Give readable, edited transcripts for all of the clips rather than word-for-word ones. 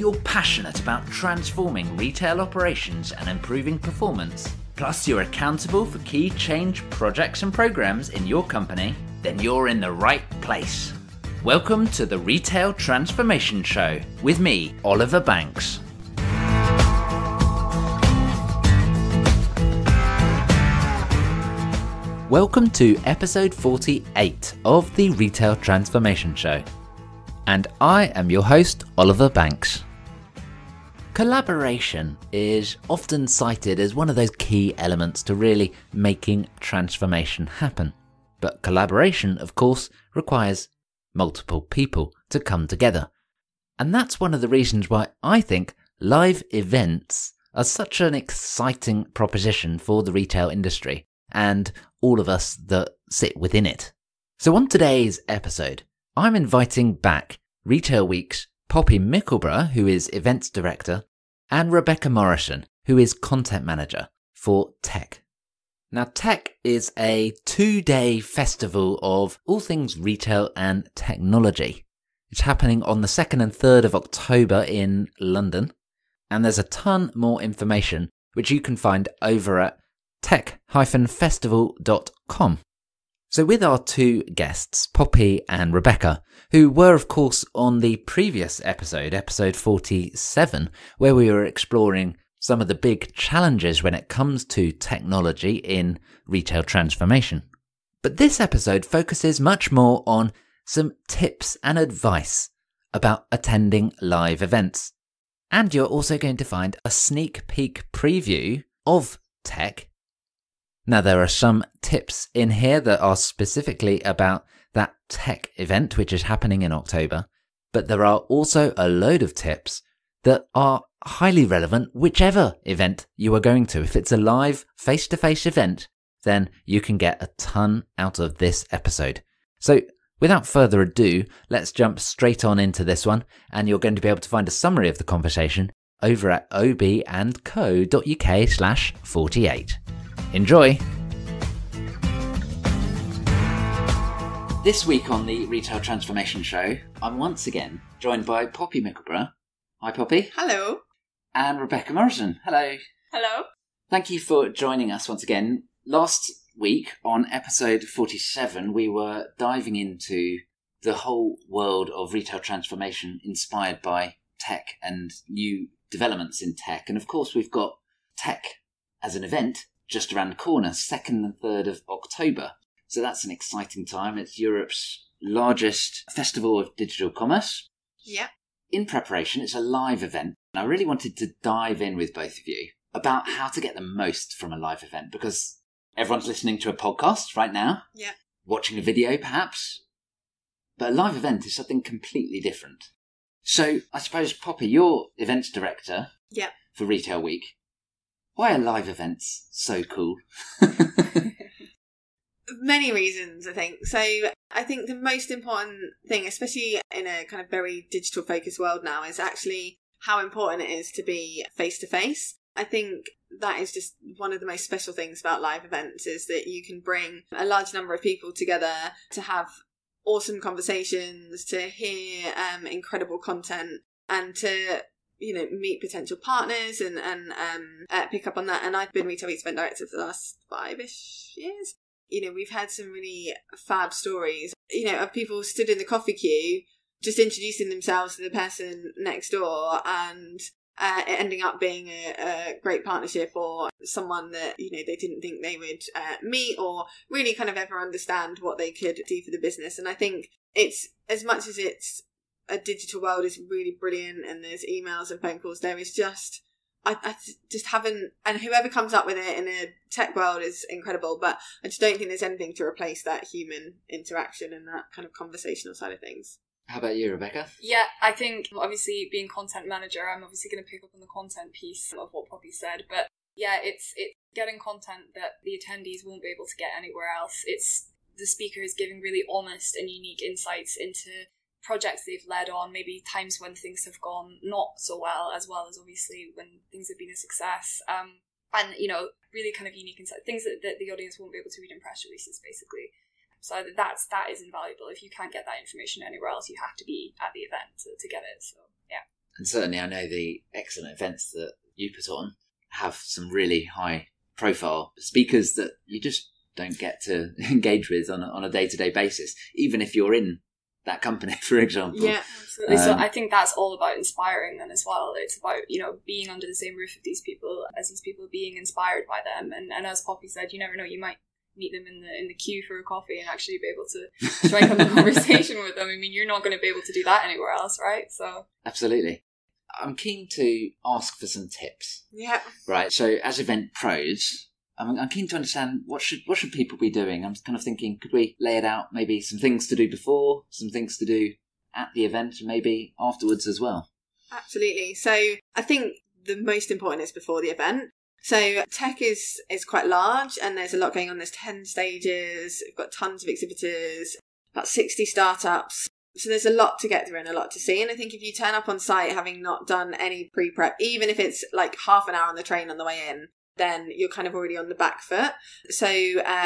you're passionate about transforming retail operations and improving performance, plus you're accountable for key change projects and programs in your company, then you're in the right place. Welcome to the Retail Transformation Show with me, Oliver Banks. Welcome to episode 48 of the Retail Transformation Show. And I am your host, Oliver Banks. Collaboration is often cited as one of those key elements to really making transformation happen. But collaboration, of course, requires multiple people to come together. And that's one of the reasons why I think live events are such an exciting proposition for the retail industry and all of us that sit within it. So on today's episode, I'm inviting back Retail Week's Poppie Mickleburgh, who is Events Director, and Rebecca Morrison, who is Content Manager for Tech. Now, Tech is a 2-day festival of all things retail and technology. It's happening on the 2nd and 3rd of October in London, and there's a ton more information which you can find over at tech-festival.com. So with our two guests, Poppie and Rebecca, who were of course on the previous episode, episode 47, where we were exploring some of the big challenges when it comes to technology in retail transformation. But this episode focuses much more on some tips and advice about attending live events. And you're also going to find a sneak peek preview of Tech. Now, there are some tips in here that are specifically about that Tech event, which is happening in October, but there are also a load of tips that are highly relevant whichever event you are going to. If it's a live face-to-face event, then you can get a ton out of this episode. So without further ado, let's jump straight on into this one, and you're going to be able to find a summary of the conversation over at ob&co.uk/48. Enjoy! This week on the Retail Transformation Show, I'm once again joined by Poppie Mickleburgh. Hi, Poppie. Hello. And Rebecca Morrison. Hello. Hello. Thank you for joining us once again. Last week on episode 47, we were diving into the whole world of retail transformation inspired by tech and new developments in tech. And of course, we've got Tech as an event just around the corner, 2nd and 3rd of October. So that's an exciting time. It's Europe's largest festival of digital commerce. Yeah. In preparation, it's a live event. And I really wanted to dive in with both of you about how to get the most from a live event, because everyone's listening to a podcast right now. Yeah. Watching a video, perhaps. But a live event is something completely different. So I suppose, Poppie, you're events director for Retail Week. Why are live events so cool? Many reasons, I think. So I think the most important thing, especially in a kind of very digital focused world now, is actually how important it is to be face to face. I think that is just one of the most special things about live events, is that you can bring a large number of people together to have awesome conversations, to hear incredible content, and to meet potential partners and pick up on that. And I've been Retail Week's event director for the last 5-ish years. We've had some really fab stories, of people stood in the coffee queue, just introducing themselves to the person next door, and it ending up being a great partnership, or someone that, they didn't think they would meet or really kind of ever understand what they could do for the business. And I think it's, as much as it's a digital world is really brilliant and there's emails and phone calls, there is just, I just haven't, and whoever comes up with it in a tech world is incredible, but I just don't think there's anything to replace that human interaction and that kind of conversational side of things. How about you, Rebecca? Yeah, I think obviously being content manager, I'm obviously going to pick up on the content piece of what Poppie said, but yeah, it's getting content that the attendees won't be able to get anywhere else. It's the speakers giving really honest and unique insights into projects they've led on, maybe times when things have gone not so well as obviously when things have been a success. And, really kind of unique insight, things that the audience won't be able to read in press releases, basically. So that is invaluable. If you can't get that information anywhere else, you have to be at the event to get it. So, yeah. And certainly I know the excellent events that you put on have some really high profile speakers that you just don't get to engage with on a day-to-day basis, even if you're in that company, for example. Yeah, absolutely. So I think that's all about inspiring them as well. It's about, being under the same roof with these people, as these people being inspired by them. And as Poppy said, you never know, you might meet them in the queue for a coffee and actually be able to strike up a conversation with them. I mean, you're not going to be able to do that anywhere else, right? So absolutely. I'm keen to ask for some tips. Yeah. Right. So as event pros, I'm keen to understand what should people be doing. I'm kind of thinking, could we lay it out? Maybe some things to do before, some things to do at the event, and maybe afterwards as well. Absolutely. So I think the most important is before the event. So tech is quite large, and there's a lot going on. There's 10 stages. We've got tons of exhibitors, about 60 startups. So there's a lot to get through and a lot to see. And I think if you turn up on site having not done any pre-prep, even if it's like half an hour on the train on the way in, then you're kind of already on the back foot. So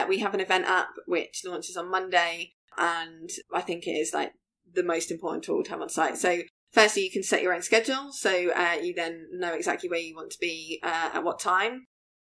we have an event app which launches on Monday, and I think it is like the most important tool to have on site. So firstly, you can set your own schedule, so you then know exactly where you want to be at what time.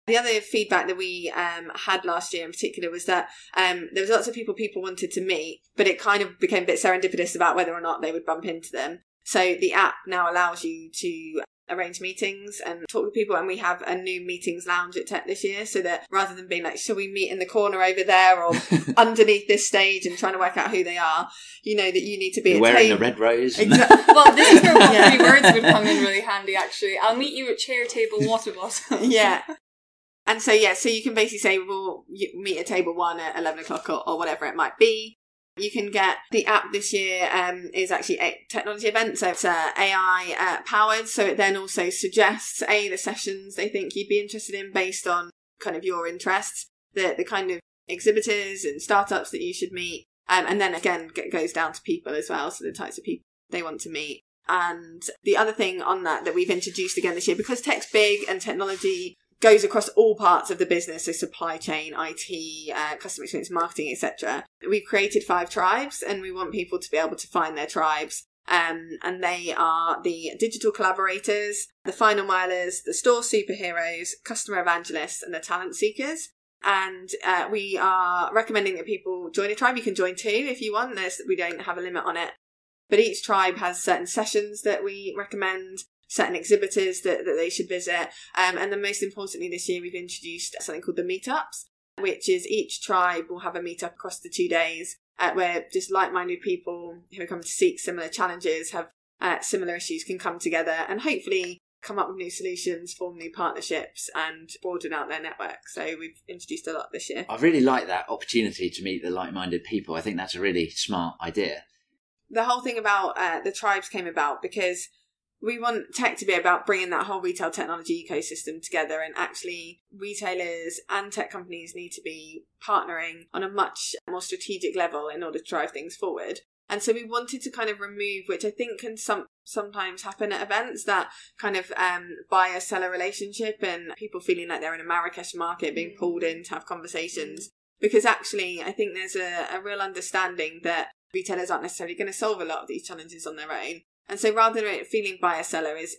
The other feedback that we had last year in particular was that there was lots of people wanted to meet, but it kind of became a bit serendipitous about whether or not they would bump into them. So the app now allows you to arrange meetings and talk to people, and we have a new meetings lounge at Tech this year, so that rather than being like, shall we meet in the corner over there or underneath this stage and trying to work out who they are, you know that you need to be wearing the red rose. Exactly. Well, this is where what 3 words would come in really handy, actually. I'll meet you at chair, table, water bottle. Yeah. And so you can basically say, well, you meet at table 1 at 11 o'clock or whatever it might be. You can get the app this year is actually a technology event, so it's AI powered, so it then also suggests the sessions they think you'd be interested in based on kind of your interests, the kind of exhibitors and startups that you should meet, and then again it goes down to people as well, so the types of people they want to meet. And the other thing on that we've introduced again this year, because tech's big and technology goes across all parts of the business, so supply chain, IT, customer experience, marketing, etc. We've created 5 tribes, and we want people to be able to find their tribes. And they are the digital collaborators, the final milers, the store superheroes, customer evangelists, and the talent seekers. And we are recommending that people join a tribe. You can join 2 if you want. We don't have a limit on it. But each tribe has certain sessions that we recommend, certain exhibitors that they should visit. And then most importantly this year we've introduced something called the meetups, which is each tribe will have a meetup across the 2 days where just like-minded people who come to seek similar challenges, have similar issues, can come together and hopefully come up with new solutions, form new partnerships and broaden out their network. So we've introduced a lot this year. I really like that opportunity to meet the like-minded people. I think that's a really smart idea. The whole thing about the tribes came about because we want tech to be about bringing that whole retail technology ecosystem together, and actually retailers and tech companies need to be partnering on a much more strategic level in order to drive things forward. And so we wanted to kind of remove, which I think can sometimes happen at events, that kind of buyer-seller relationship and people feeling like they're in a Marrakesh market being pulled in to have conversations. Because actually I think there's a real understanding that retailers aren't necessarily going to solve a lot of these challenges on their own. And so rather than it feeling buyer-seller is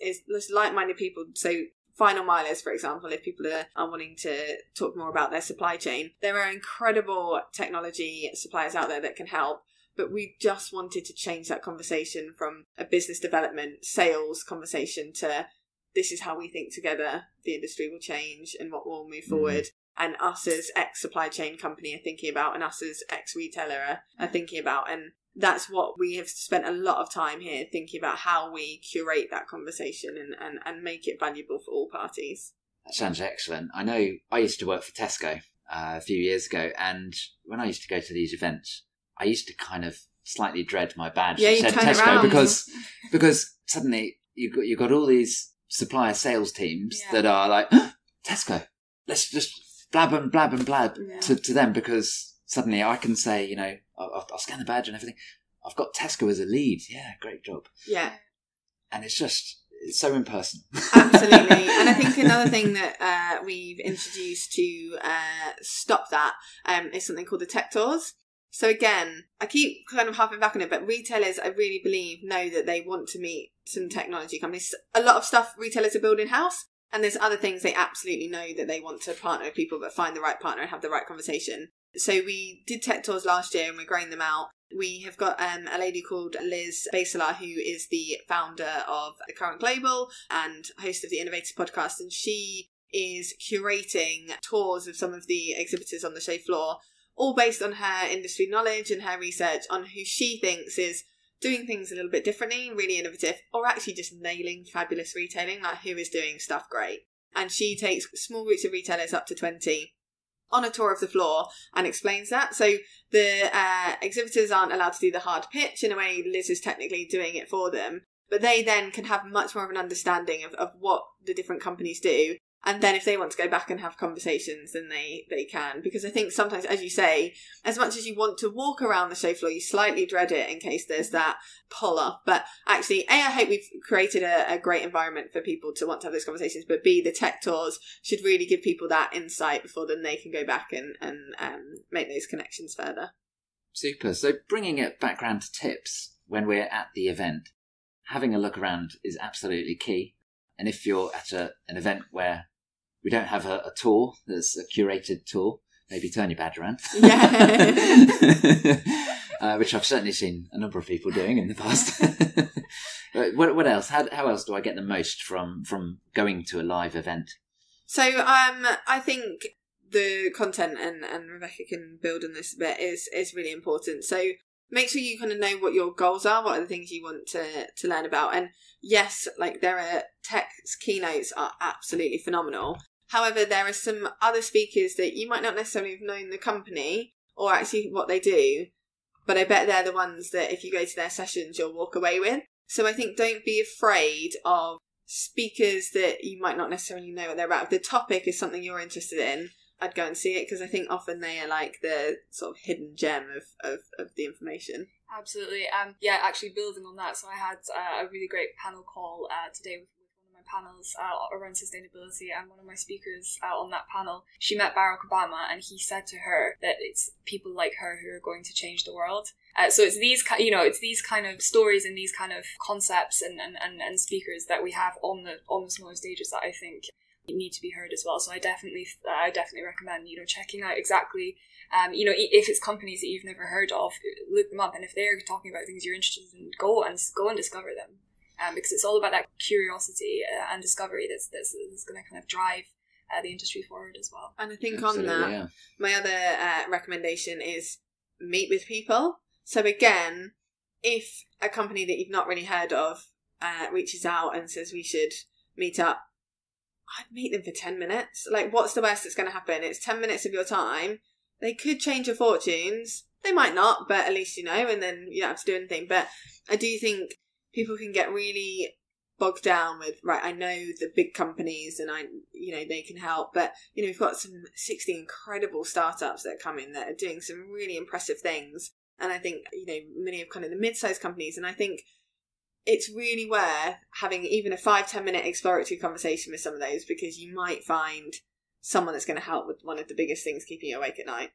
like-minded people. So final milers, for example, if people are wanting to talk more about their supply chain, there are incredible technology suppliers out there that can help. But we just wanted to change that conversation from a business development, sales conversation to this is how we think together the industry will change and what will move forward. And us as ex-supply chain company are thinking about, and us as ex-retailer are thinking about. And that's what we have spent a lot of time here thinking about, how we curate that conversation and make it valuable for all parties. That sounds excellent. I know I used to work for Tesco a few years ago, and when I used to go to these events, I used to kind of slightly dread my badge that said Tesco because suddenly you've got all these supplier sales teams that are like, Tesco, let's just blab and blab to them, because suddenly I can say, you know, I'll scan the badge and everything. I've got Tesco as a lead. Yeah, great job. Yeah. And it's so impersonal. Absolutely. And I think another thing that we've introduced to stop that is something called the tech tours. So again, I keep kind of harping back on it, but retailers, I really believe, know that they want to meet some technology companies. A lot of stuff retailers are building in-house, and there's other things they absolutely know that they want to partner with people, but find the right partner and have the right conversation. So we did tech tours last year and we're growing them out. We have got a lady called Liz Baselar, who is the founder of The Current Global and host of the Innovators podcast, and she is curating tours of some of the exhibitors on the show floor, all based on her industry knowledge and her research on who she thinks is doing things a little bit differently, really innovative, or actually just nailing fabulous retailing, like who is doing stuff great. And she takes small groups of retailers up to 20 on a tour of the floor and explains that. So the exhibitors aren't allowed to do the hard pitch. In a way, Liz is technically doing it for them, but they then can have much more of an understanding of what the different companies do. And then if they want to go back and have conversations, then they can. Because I think sometimes, as you say, as much as you want to walk around the show floor, you slightly dread it in case there's that pull-up. But actually, A, I hope we've created a great environment for people to want to have those conversations. But B, the tech tours should really give people that insight before then they can go back and make those connections further. Super. So bringing it back round to tips when we're at the event, having a look around is absolutely key. And if you're at an event where we don't have a tour that's a curated tour, maybe turn your badge around. Yeah. Which I've certainly seen a number of people doing in the past. What else? How else do I get the most from going to a live event? So I think the content, and Rebecca can build on this a bit, is really important. So make sure you kind of know what your goals are, what are the things you want to learn about. And yes, like there are tech keynotes are absolutely phenomenal. However, there are some other speakers that you might not necessarily have known the company or actually what they do, but I bet they're the ones that if you go to their sessions, you'll walk away with. So I think don't be afraid of speakers that you might not necessarily know what they're about. If the topic is something you're interested in, I'd go and see it, because I think often they are like the sort of hidden gem of the information. Absolutely. Yeah, actually building on that, so I had a really great panel call today with one of my panels around sustainability, and one of my speakers on that panel, she met Barack Obama, and he said to her that it's people like her who are going to change the world. So it's these kind of stories and these kind of concepts and speakers that we have on the smaller stages that I think need to be heard as well. So I definitely recommend checking out exactly if it's companies that you've never heard of, look them up, and if they're talking about things you're interested in, go and discover them, because it's all about that curiosity and discovery that's going to kind of drive the industry forward as well. And I think on that, my other recommendation is meet with people. So again, if a company that you've not really heard of reaches out and says we should meet up, I'd meet them for 10 minutes. Like, what's the worst that's going to happen? It's 10 minutes of your time. They could change your fortunes. They might not, but at least you know, and then you don't have to do anything. But I do think people can get really bogged down with, right, I know the big companies and they can help. But, we've got some 60 incredible startups that are coming that are doing some really impressive things. And I think, many of kind of the mid-sized companies, and I think it's really worth having even a 5-10 minute exploratory conversation with some of those, because you might find someone that's going to help with one of the biggest things keeping you awake at night.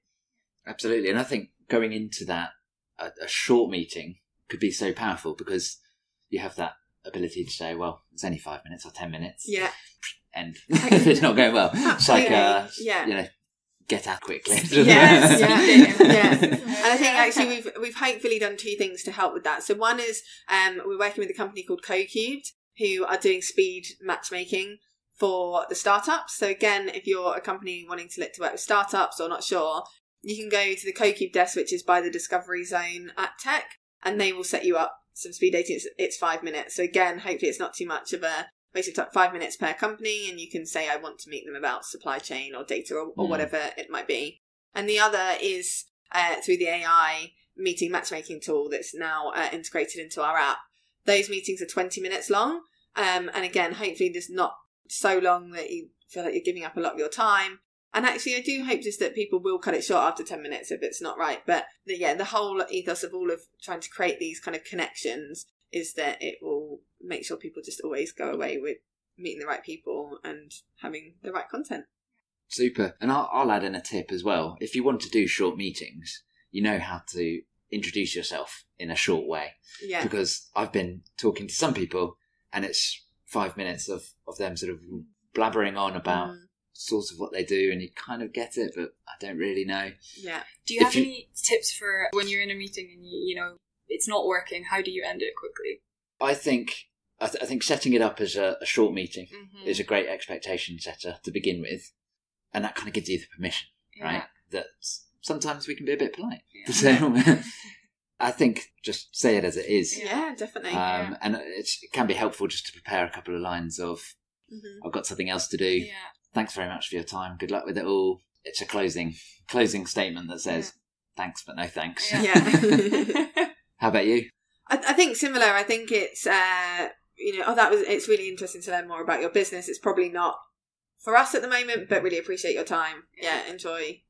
Absolutely. And I think going into that, a short meeting could be so powerful, because you have that ability to say, well, it's only 5 minutes or 10 minutes. Yeah. And if it's not going well, it's like, get out quickly. Yes, yeah. And I think actually we've hopefully done 2 things to help with that. So one is we're working with a company called CoCubed, who are doing speed matchmaking for the startups. So again, if you're a company wanting to look to work with startups or not sure, you can go to the CoCubed desk, which is by the Discovery Zone at Tech, and they will set you up some speed dating. It's 5 minutes. So again, hopefully it's not too much of a basically 5 minutes per company, and you can say I want to meet them about supply chain or data or whatever it might be. And the other is through the AI meeting matchmaking tool that's now integrated into our app. Those meetings are 20 minutes long, and again, hopefully there's not so long that you feel like you're giving up a lot of your time. And actually, I do hope just that people will cut it short after 10 minutes if it's not right. But the whole ethos of all of trying to create these kind of connections is that it will make sure people just always go away with meeting the right people and having the right content. Super. And I'll add in a tip as well. If you want to do short meetings, you know how to introduce yourself in a short way. Yeah. Because I've been talking to some people and it's 5 minutes of them sort of blabbering on about sort of what they do, and you kind of get it, but I don't really know. Yeah. Do you have any tips for when you're in a meeting and you know it's not working? How do you end it quickly? I think setting it up as a short meeting is a great expectation setter to begin with, and that kind of gives you the permission, right? That sometimes we can be a bit polite. Yeah. So I think just say it as it is. Yeah, definitely. And it can be helpful just to prepare a couple of lines of, I've got something else to do. Yeah. Thanks very much for your time. Good luck with it all. It's a closing statement that says, thanks, but no thanks. Yeah. How about you? I think similar. I think it's, it's really interesting to learn more about your business. It's probably not for us at the moment, but really appreciate your time. Yeah, enjoy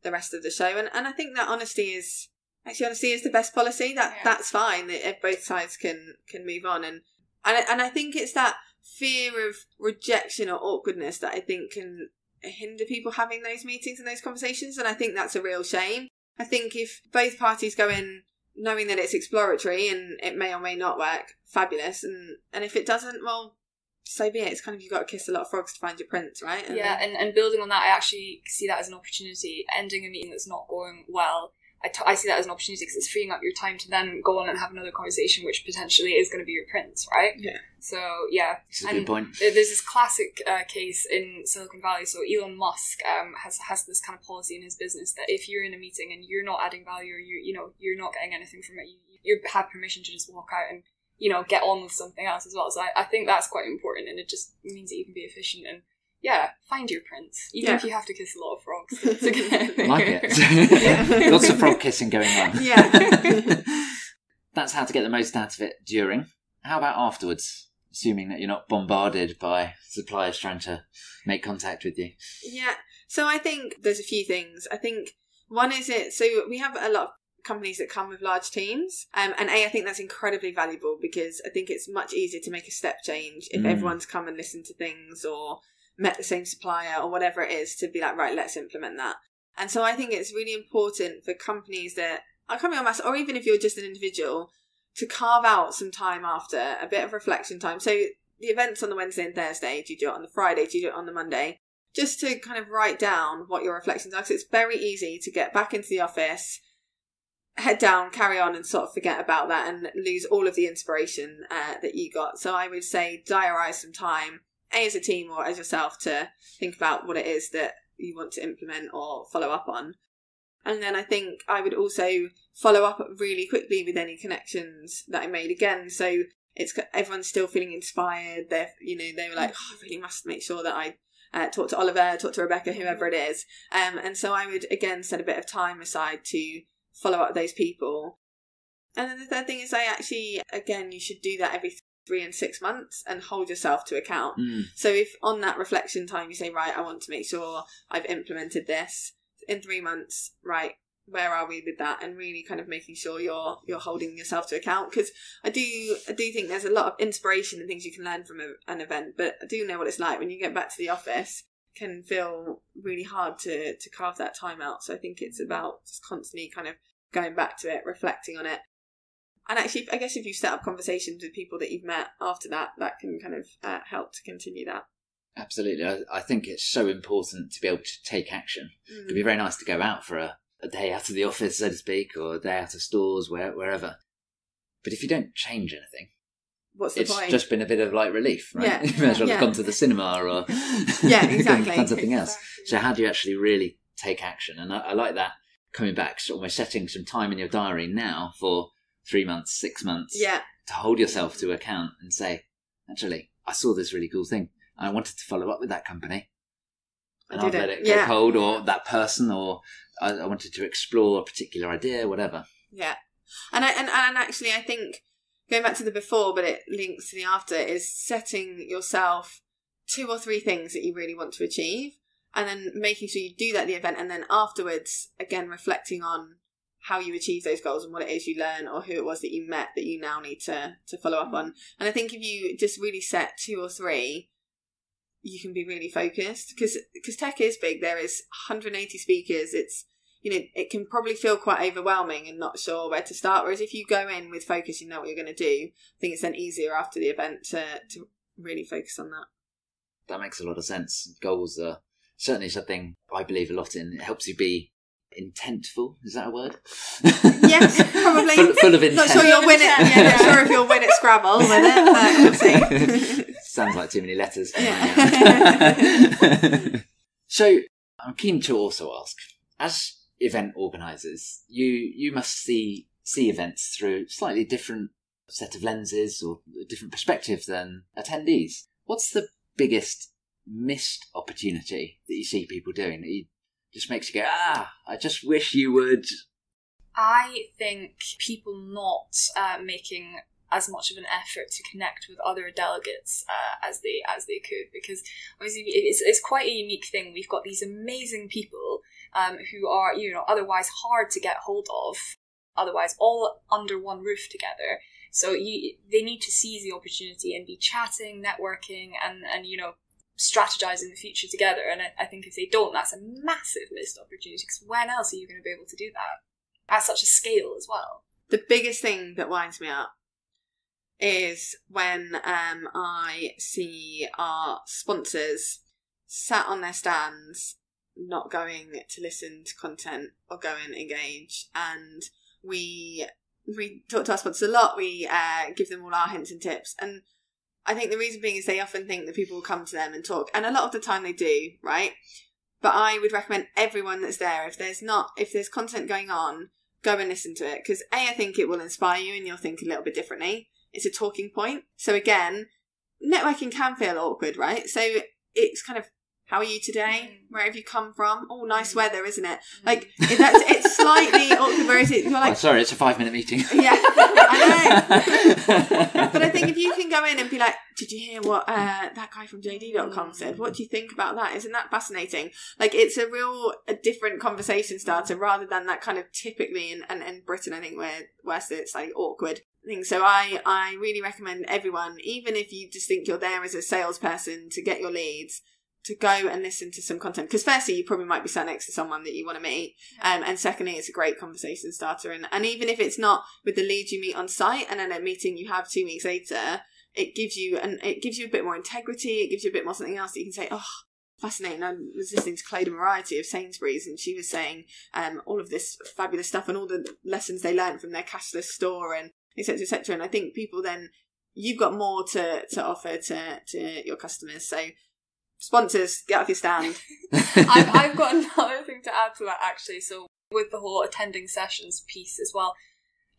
the rest of the show. And I think that honesty is the best policy. That's fine. If both sides can move on. And I think it's that fear of rejection or awkwardness that I think can hinder people having those meetings and those conversations. And I think that's a real shame. I think if both parties go in knowing that it's exploratory and it may or may not work, fabulous. And if it doesn't, well, so be it. It's kind of, you've got to kiss a lot of frogs to find your prince, right? And building on that, I actually see that as an opportunity. Ending a meeting that's not going well, I see that as an opportunity because it's freeing up your time to then go on and have another conversation, which potentially is going to be your prince, right? Yeah. So, yeah. That's a good point. There's this classic case in Silicon Valley. So Elon Musk has this kind of policy in his business that if you're in a meeting and you're not adding value or you're not getting anything from it, you have permission to just walk out and get on with something else as well. So I think that's quite important, and it just means that you can be efficient and find your prince, even if you have to kiss a lot of frogs. To get I like it. Lots of frog kissing going on. Yeah. That's how to get the most out of it during. How about afterwards? Assuming that you're not bombarded by suppliers trying to make contact with you. Yeah. So I think there's a few things. I think one is so we have a lot of companies that come with large teams, and I think that's incredibly valuable because I think it's much easier to make a step change if everyone's come and listened to things or met the same supplier or whatever it is, to be like, right, let's implement that. And so I think it's really important for companies that are coming on mass, or even if you're just an individual, to carve out some time after, a bit of reflection time. So the event's on the Wednesday and Thursday. Do you do it on the Friday? Do you do it on the Monday? Just to kind of write down what your reflections are, because it's very easy to get back into the office, head down, carry on, and sort of forget about that and lose all of the inspiration that you got. So I would say diarise some time, as a team or as yourself, to think about what it is that you want to implement or follow up on. And then I think I would also follow up really quickly with any connections that I made again. So everyone's still feeling inspired. They were like, I really must make sure that I talk to Oliver, talk to Rebecca, whoever it is. And so I would again set a bit of time aside to follow up with those people. And then the third thing is you should do that every 3 and 6 months and hold yourself to account. So if on that reflection time you say, right, I want to make sure I've implemented this in 3 months, right, where are we with that? And really kind of making sure you're holding yourself to account, because I do think there's a lot of inspiration and things you can learn from an event, but I do know what it's like when you get back to the office. It can feel really hard to carve that time out. So I think it's about just constantly kind of going back to it, reflecting on it. And actually, I guess if you set up conversations with people that you've met after that, that can kind of help to continue that. Absolutely. I think it's so important to be able to take action. It could be very nice to go out for a day out of the office, so to speak, or a day out of stores, wherever. But if you don't change anything, what's the point? It's just been a bit of light relief, right? Yeah. You may as well have gone to the cinema or exactly. done something else. Exactly. So how do you actually really take action? And I like that, coming back, so almost setting some time in your diary now for 3 months, 6 months, to hold yourself to account and say, actually, I saw this really cool thing. I wanted to follow up with that company, and I've let it go cold, or that person, or I wanted to explore a particular idea, whatever. Yeah. And actually, I think, going back to the before, but it links to the after, is setting yourself 2 or 3 things that you really want to achieve, and then making sure you do that at the event, and then afterwards, again, reflecting on how you achieve those goals and what it is you learn, or who it was that you met that you now need to follow up on. And I think if you just really set 2 or 3, you can be really focused, because tech is big. There is 180 speakers. It's it can probably feel quite overwhelming and not sure where to start. Whereas if you go in with focus, you know what you're going to do, I think it's then easier after the event to really focus on that. That makes a lot of sense. Goals are certainly something I believe a lot in. It helps you be intentful. Is that a word? Yes, probably. full of intent. Not sure you'll win it. Yeah, not sure if you'll win at Scrabble with it, but we'll see. Sounds like too many letters. Yeah. So I'm keen to also ask, as event organisers, you must see events through a slightly different set of lenses or a different perspective than attendees. What's the biggest missed opportunity that you see people doing that just makes you go, I just wish you would? I think people not making as much of an effort to connect with other delegates as they could, because obviously it's quite a unique thing. We've got these amazing people who are otherwise hard to get hold of, otherwise all under one roof together. So they need to seize the opportunity and be chatting, networking, and strategizing the future together. And I think if they don't, that's a massive missed opportunity, because when else are you going to be able to do that at such a scale as well? The biggest thing that winds me up is when I see our sponsors sat on their stands, not going to listen to content or go and engage. And we talk to our sponsors a lot. We give them all our hints and tips. And I think the reason being is they often think that people will come to them and talk. And a lot of the time they do, right? But I would recommend everyone that's there, if there's content going on, go and listen to it. Because I think it will inspire you and you'll think a little bit differently. It's a talking point. So again, networking can feel awkward, right? So it's kind of, how are you today? Where have you come from? Oh, nice weather, isn't it? Like, it's slightly awkward, whereas you're like... Oh, sorry, it's a 5-minute meeting. Yeah, I know. But I think if you can go in and be like, did you hear what that guy from JD.com said? What do you think about that? Isn't that fascinating? Like, it's a different conversation starter rather than that kind of typically in Britain, I think, where it's like awkward thing. So I really recommend everyone, even if you just think you're there as a salesperson to get your leads, to go and listen to some content. Because firstly, you probably might be sat next to someone that you want to meet. And secondly, it's a great conversation starter. And even if it's not with the leads you meet on site and then a meeting you have 2 weeks later, it gives you a bit more integrity. It gives you a bit more something else that you can say, oh, fascinating. I was listening to Clodagh Variety of Sainsbury's and she was saying all of this fabulous stuff and all the lessons they learned from their cashless store and et cetera, et cetera. And I think people then, you've got more to offer to your customers. So sponsors, get off your stand. I've got another thing to add to that, actually. So with the whole attending sessions piece as well,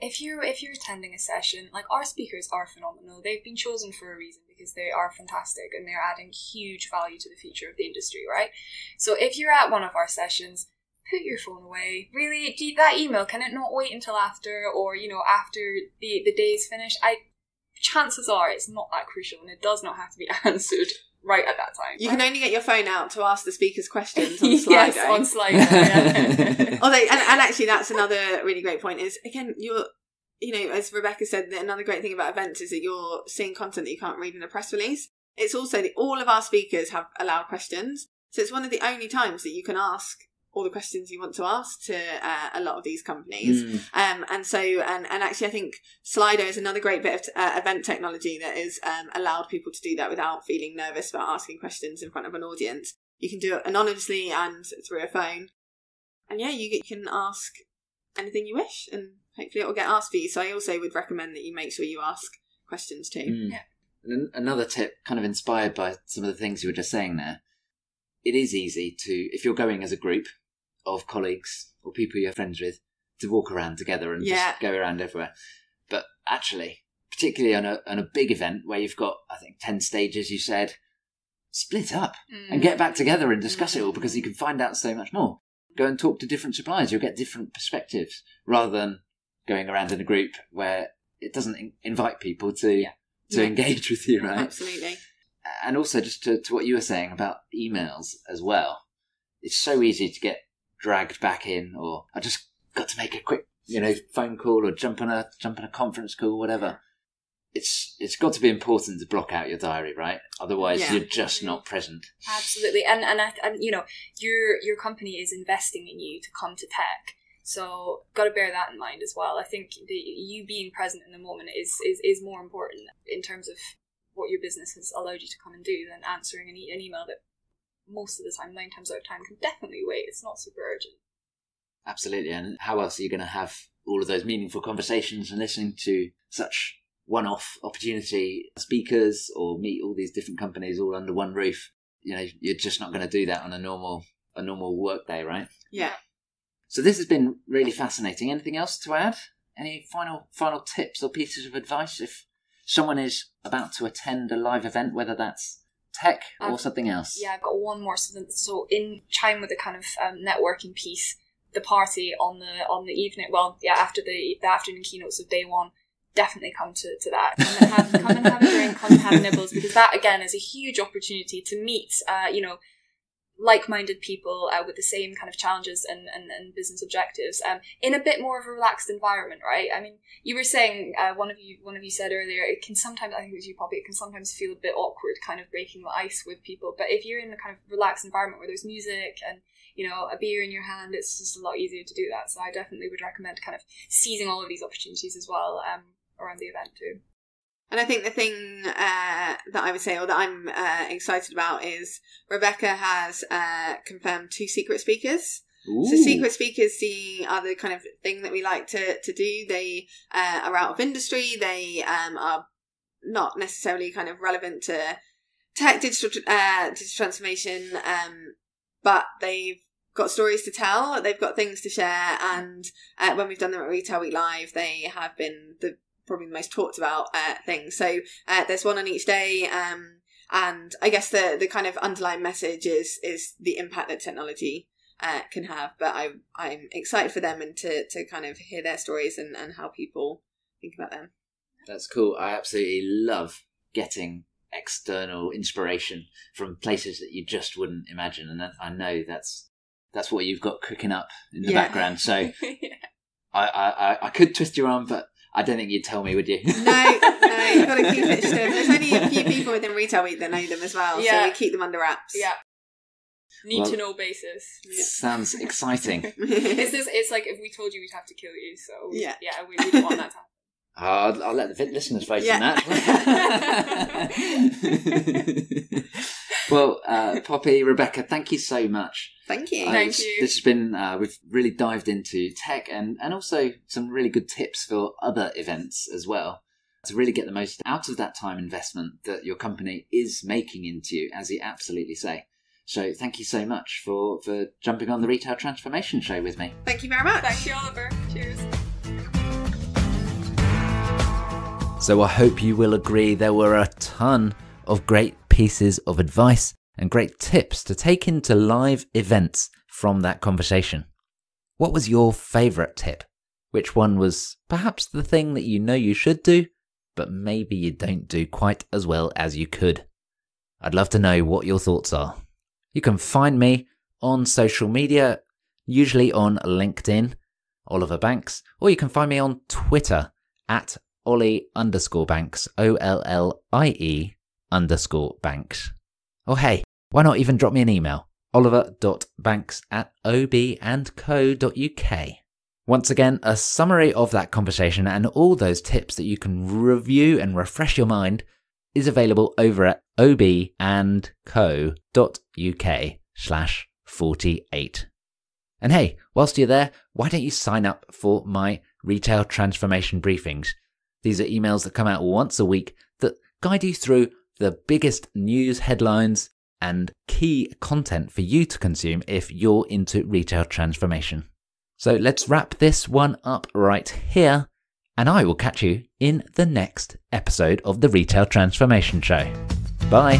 if you're attending a session, like, our speakers are phenomenal. They've been chosen for a reason because they are fantastic and they're adding huge value to the future of the industry, right? So if you're at one of our sessions, put your phone away. Really, that email, can it not wait until after, or after the day is finished? Chances are it's not that crucial and it does not have to be answered right at that time. You can only get your phone out to ask the speakers questions on Slido. Yes, on Slido, yeah. Although, and actually that's another really great point is, again, as Rebecca said, another great thing about events is that you're seeing content that you can't read in a press release. It's also that all of our speakers have allowed questions. So it's one of the only times that you can ask all the questions you want to ask to a lot of these companies. And actually I think Slido is another great bit of event technology that has allowed people to do that without feeling nervous about asking questions in front of an audience. You can do it anonymously and through a phone. And yeah, you can ask anything you wish and hopefully it will get asked for you. So I also would recommend that you make sure you ask questions too. Yeah. And another tip, kind of inspired by some of the things you were just saying there, it is easy to, if you're going as a group of colleagues or people you're friends with, to walk around together and just go around everywhere. But actually, particularly on a big event where you've got, I think, 10 stages, you said, split up and get back together and discuss it all, because you can find out so much more. Go and talk to different suppliers. You'll get different perspectives rather than going around in a group where it doesn't invite people to engage with you, right? Absolutely. And also just to what you were saying about emails as well, it's so easy to get dragged back in, or I just got to make a quick, phone call or jump on a conference call, whatever. it's got to be important to block out your diary, right? Otherwise, you're just not present. Absolutely, and you know, your company is investing in you to come to tech, so got to bear that in mind as well. I think you being present in the moment is more important in terms of what your business has allowed you to come and do than answering an email that most of the time, 9 times out of 10, can definitely wait. It's not super urgent. Absolutely, and how else are you going to have all of those meaningful conversations and listening to such one-off opportunity speakers or meet all these different companies all under one roof? You know, you're just not going to do that on a normal work day, right? Yeah. So this has been really fascinating. Anything else to add? Any final tips or pieces of advice if someone is about to attend a live event, whether that's tech or something else? Yeah, I've got one more. So in chime with the kind of networking piece, the party on the evening, after the afternoon keynotes of day one, definitely come to that. Come and have a drink, come and have nibbles, because that again is a huge opportunity to meet like-minded people with the same kind of challenges and business objectives in a bit more of a relaxed environment, right? I mean, you were saying one of you said earlier, it can sometimes, I think it was you, Poppy, it can sometimes feel a bit awkward kind of breaking the ice with people, but if you're in a kind of relaxed environment where there's music and, you know, a beer in your hand, it's just a lot easier to do that. So I definitely would recommend kind of seizing all of these opportunities as well around the event too. And I think the thing that I would say, or that I'm excited about, is Rebecca has confirmed 2 secret speakers. Ooh. So secret speakers, the other kind of thing that we like to do, they are out of industry. They are not necessarily kind of relevant to tech, digital transformation, but they've got stories to tell. They've got things to share. And when we've done them at Retail Week Live, they have been probably the most talked about things. So there's one on each day, and I guess the kind of underlying message is the impact that technology can have. But I'm excited for them and to kind of hear their stories and how people think about them. That's cool. I absolutely love getting external inspiration from places that you just wouldn't imagine, and I know that's what you've got cooking up in the background. So I could twist your arm, but I don't think you'd tell me, would you? No, you've got to keep it still. There's only a few people within Retail Week that know them as well, so we keep them under wraps. Yeah. Need to know basis. Yeah. Sounds exciting. It's like if we told you we'd have to kill you, so we don't want that to happen. I'll let the listeners vote on that. Well, Poppy, Rebecca, thank you so much. Thank you. Thank you. This has been, we've really dived into tech and also some really good tips for other events as well, to really get the most out of that time investment that your company is making into you, as you absolutely say. So thank you so much for jumping on the Retail Transformation Show with me. Thank you very much. Thank you, Oliver. Cheers. So I hope you will agree there were a ton of great pieces of advice and great tips to take into live events from that conversation. What was your favourite tip? Which one was perhaps the thing that you know you should do, but maybe you don't do quite as well as you could? I'd love to know what your thoughts are. You can find me on social media, usually on LinkedIn, Oliver Banks, or you can find me on Twitter at Ollie_Banks, OLLIE_Banks. Oh hey, why not even drop me an email? oliver.banks@ob&co.uk. Once again, a summary of that conversation and all those tips that you can review and refresh your mind is available over at ob&co.uk/48. And hey, whilst you're there, why don't you sign up for my retail transformation briefings? These are emails that come out once a week that guide you through the biggest news headlines and key content for you to consume if you're into retail transformation. So let's wrap this one up right here, and I will catch you in the next episode of the Retail Transformation Show. Bye.